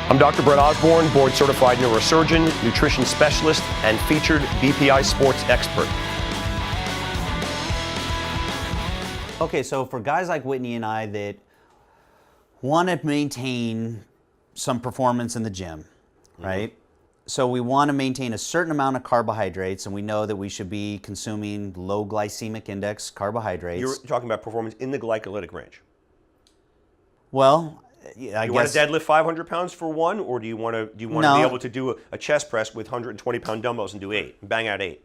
I'm Dr. Brett Osborn, board-certified neurosurgeon, nutrition specialist, and featured BPI sports expert. Okay, so for guys like Whitney and I that want to maintain some performance in the gym, right? So we want to maintain a certain amount of carbohydrates, and we know that we should be consuming low glycemic index carbohydrates. You're talking about performance in the glycolytic range. Well, I You guess want to deadlift 500 pounds for one, or do you want to No. be able to do a chest press with 120-pound dumbbells and do 8, bang out 8?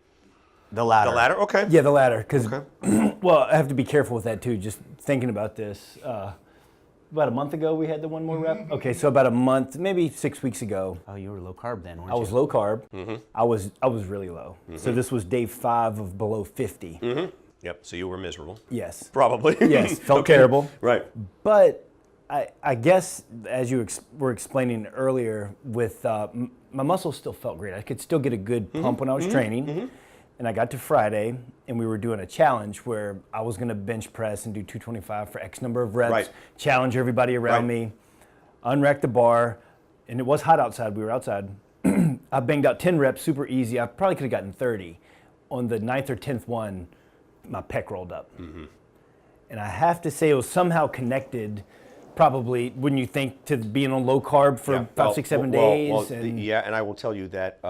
the latter. The latter, okay. Yeah, the latter. Because, Okay. well, I have to be careful with that too. Just thinking about this. About a month ago, we had the one more rep. Okay, so about a month, maybe 6 weeks ago, Oh, you were low carb then, weren't I you? was low carb. I was really low. So this was day 5 of below 50. Yep. So you were miserable. Yes. Probably. Yes. Felt Okay. terrible. Right. But I guess, as you were explaining earlier, with my muscles still felt great. I could still get a good pump when I was training. And I got to Friday, and we were doing a challenge where I was going to bench press and do 225 for X number of reps, Right. challenge everybody around me, unrack the bar, and it was hot outside. We were outside. I banged out 10 reps, super easy. I probably could have gotten 30. On the 9th or 10th one, my pec rolled up. And I have to say it was somehow connected, probably, wouldn't you think, to being on low carb for 5, 6, 7 days? Yeah, and I will tell you that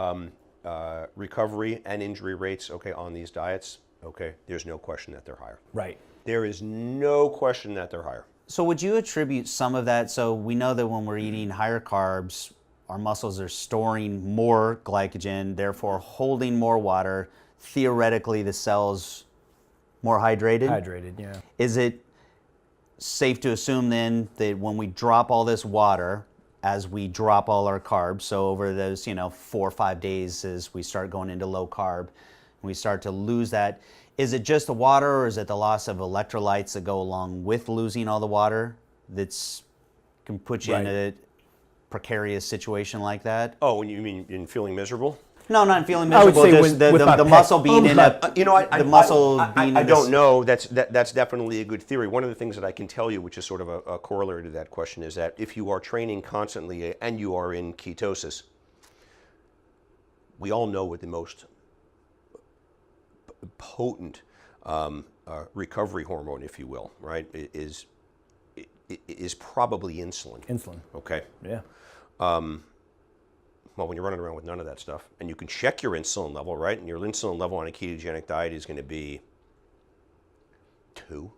recovery and injury rates, okay, on these diets, okay, there's no question that they're higher. Right. There is no question that they're higher. So would you attribute some of that? So we know that when we're eating higher carbs, our muscles are storing more glycogen, therefore holding more water. Theoretically, the cell's more hydrated. Hydrated, yeah. Is it safe to assume then that when we drop all this water, as we drop all our carbs, so over those 4 or 5 days as we start going into low carb, we start to lose that, is it just the water, or is it the loss of electrolytes that go along with losing all the water that's can put you in a precarious situation like that? Oh, and you mean in feeling miserable? No, not feeling I would miserable. say Just with my the pec. muscle being in a the muscle being. I in don't this- know. That's definitely a good theory. One of the things that I can tell you, which is sort of a corollary to that question, is that if you are training constantly and you are in ketosis, we all know what the most potent recovery hormone, if you will, right, is probably insulin. Insulin. Okay. Yeah. Well, when you're running around with none of that stuff, and you can check your insulin level, right? And your insulin level on a ketogenic diet is going to be 2.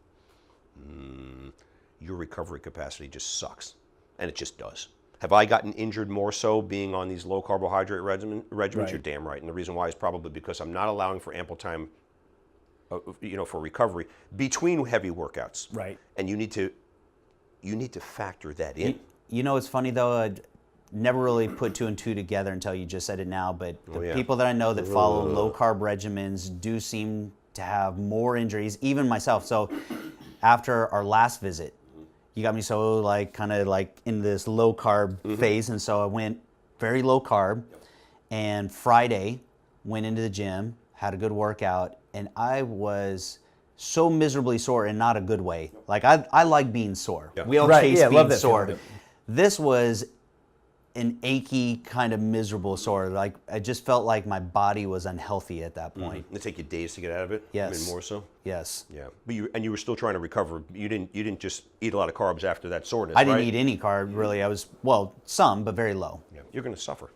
Your recovery capacity just sucks, and it just does. Have I gotten injured more so being on these low carbohydrate regimens? Right. You're damn right, and the reason why is probably because I'm not allowing for ample time, for recovery between heavy workouts. Right. And you need to factor that in. It's funny though. I'd never really put 2 and 2 together until you just said it now. But the people that I know that follow low carb regimens do seem to have more injuries, even myself. So after our last visit, you got me so kind of in this low carb phase, and so I went very low carb. And Friday went into the gym, had a good workout, and I was so miserably sore in not a good way. I like being sore. Yeah. We all Right, chase yeah, being love that sore. feeling. This was an achy, kind of miserable sore. I just felt like my body was unhealthy at that point. It take you days to get out of it. Yes. I mean, more so. Yes. Yeah, but you were still trying to recover. You didn't just eat a lot of carbs after that soreness. I didn't right? eat any carb really. I was some, but very low. Yeah, you're going to suffer.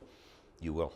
You will.